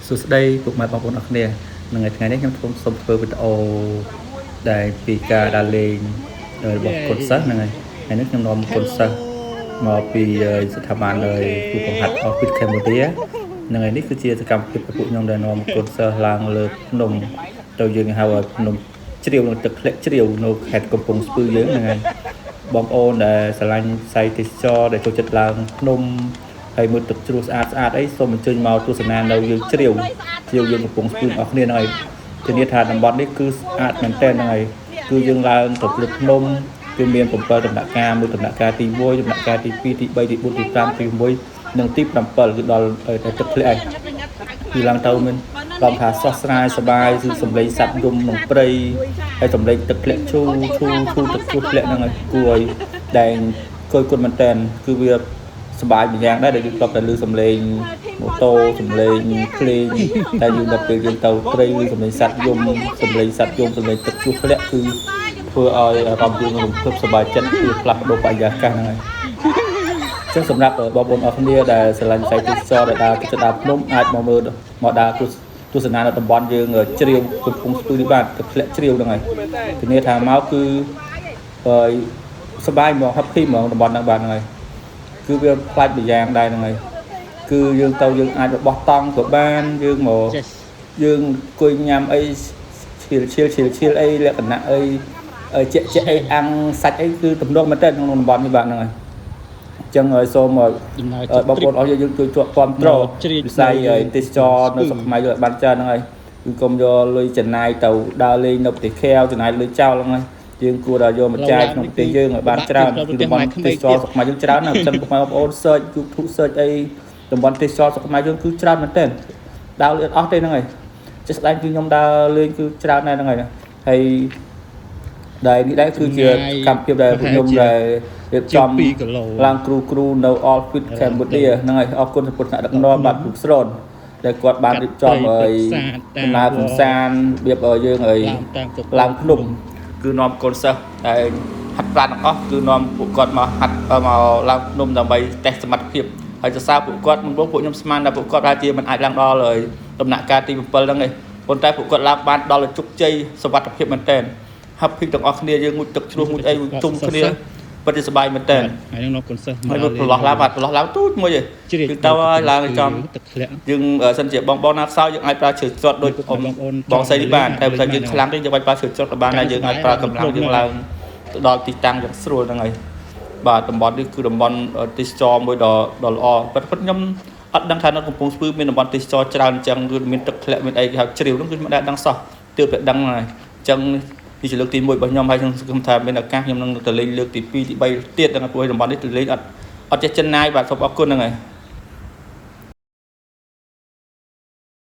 សួស្តីពុកម៉ែបងប្អូនអរគ្នានឹងថ្ងៃនេះខ្ញុំសូមធ្វើវីដេអូដែលពីការដើរលេងរបស់កូនសិស្សហ្នឹងហើយថ្ងៃនេះខ្ញុំនាំកូនសិស្សមកពីស្ថាប័នគូបង្ហាត់ Office Cambodia ហ្នឹងហើយនេះគឺជាសកម្មភាពរបស់ពួកខ្ញុំដែលនាំកូនសិស្សឡើងលើភ្នំទៅយើងហៅថាភ្នំជ្រាវនៅទឹកធ្លាក់ជ្រាវនៅខេត្តកំពង់ស្ពឺយើងហ្នឹងហើយបងប្អូនដែលស្រឡាញ់ស័យទេសចរដែលចូលចិត្តឡើងភ្នំហើយមើលទឹកជ្រោះស្អាតអីសូមអញ្ជើញមកទស្សនានៅយើងជ្រាវយើងកំពុងស្ពឺអស់គ្នាហ្នឹងហើយធានាថាតំបន់នេះគឺស្អាតមែនទែនហ្នឹងហើយគឺយើងឡើងទៅលើភ្នំគឺមាន7ដំណាក់កាលមួយដំណាក់កាលទី1ដំណាក់កាលទី2ទី3ទី4ទី5ទី6និងទី7គឺដល់ទឹកធ្លាក់ហើយគឺឡើងទៅមានបងថាស្រស់ស្រាយសប្បាយគឺសំឡេងសត្វយំក្នុងព្រៃហើយសំឡេងទឹកធ្លាក់ឈូទឹកឈូធ្លាក់ហ្នឹងហើយគួរឲ្យដែលគយគុណមែនទែនគឺវាសบายម្យ៉ាងដែរដែលយើងធ្លាប់តែឮសំឡេងម៉ូតូសំឡេងភ្លេងតែយើងដល់ពេលយើងទៅព្រៃឬសំឡេងសត្វយំសំឡេងទឹកជ្រោះធ្លាក់គឺធ្វើឲ្យអារម្មណ៍យើងរំភើបសប្បាយចិត្តគឺផ្លាស់ប្ដូរបរិយាកាសហ្នឹងហើយចឹងសម្រាប់បងប្អូនអរគ្នាដែលស្រឡាញ់ស័យទេសចរដែលដើរទៅដល់ភ្នំអាចមកមើលមកដើរទស្សនានៅតំបន់យើងជ្រាវកំពង់ស្ពឺនេះបាទទឹកធ្លាក់ជ្រាវហ្នឹងហើយធានាថាមកគឺសប្បាយហ្មង happy ហ្មងតំបន់ហ្នឹងបាទហ្នឹងហើយគឺវាផ្លាច់ម្យ៉ាងដែរហ្នឹងហើយគឺយើងទៅយើងអាចបោះតង់ក៏បានយើងមកយើងអង្គុយញ៉ាំអីឈៀលអីលក្ខណៈអីជាក់អីអាំងសាច់អីគឺទំនងមែនតើក្នុងតំបន់នេះបាទហ្នឹងហើយអញ្ចឹងសូមបងប្អូនអស់យើងជួយគ្រប់គ្រងវិស័យទេសចរនៅស្រុកខ្មែរយើងបានច្រើនហ្នឹងហើយគឺកុំយកលុយចំណាយទៅដើរលេងនៅប្រទេសខែវចំណាយលុយចោលហ្នឹងហើយយើងគួរតែយកមកចាយក្នុងប្រទេសយើងឲ្យបានច្រើនគឺតំបន់ទេសចរស្រុកខ្មែរយើងច្រើនណាស់អញ្ចឹងបងប្អូន search YouTube search អីតំបន់ទេសចរស្រុកខ្មែរយើងគឺច្រើនមែនទែនដើរលេងអត់ទេហ្នឹងហើយចេះស្ដាយគឺខ្ញុំដើរលេងគឺច្រើនដែរហ្នឹងហើយហើយដែលនេះដែរគឺជាកម្មវិធីដែលខ្ញុំដែលរៀបចំឡើងគ្រូនៅ All Fit Cambodia ហ្នឹងហើយអរគុណចំពោះថ្នាក់ដឹកនាំបាទគ្រូស្រនដែលគាត់បានរៀបចំឲ្យដំណើរកំសាន្តរបៀបឲ្យយើងឲ្យឡើងភ្នំគឺនាំកូនសិស្សដែលហាត់ប្រាណទាំងអស់គឺនាំពួកគាត់មកហាត់មកឡើងភ្នំដើម្បីតេស្តសមត្ថភាពហើយសរសើរពួកគាត់មុនពួកខ្ញុំស្មានថាពួកគាត់ប្រហែលជាមិនអាចឡើងដល់ដំណាក់កាលទី7ហ្នឹងទេប៉ុន្តែពួកគាត់ឡើងបានដល់ជោគជ័យសុវត្ថិភាពមែនទែន happy ទាំងអស់គ្នាយើងងូតទឹកជ្រោះងូតអីទុំគ្នាពិតជាសប្បាយមែនទែនហើយនឹងកូនសិស្សមកប្រឡោះឡើងទូចមួយទេគឺទៅហើយឡើងចំយើងសិនជាបងណាខ្សោយយើងអាចប្រើជ្រើស្ទាត់ដូចបងស្រីនេះបានតែបើយើងខ្លាំងទេយើងបាច់ប្រើជ្រើស្ទាត់បានតែយើងអាចប្រើកម្លាំងយើងឡើងទៅដល់ទីតាំងយ៉ាងស្រួលហ្នឹងហើយបាទតំបន់នេះគឺតំបន់ទេសចរមួយដ៏ល្អពិតខ្ញុំអត់ដឹងថានៅកំពង់ស្ពឺមានតំបន់ទេសចរច្រើនអញ្ចឹងគឺមានទឹកធ្លាក់មានអីគេហៅជ្រាវហ្នឹងគឺមិនដែលដឹងសោះទើបតែដឹងហើយអញ្ចឹងនេះជាលើកទី1របស់ខ្ញុំហើយខ្ញុំសង្ឃឹមថាមានឱកាសខ្ញុំនឹងទៅលេងលើកទី2ទី3ទៀតដល់ព្រោះតំបន់នេះទៅលេងអត់ចេះចិនណាយបាទសូមអរគុណហ្នឹងហើយ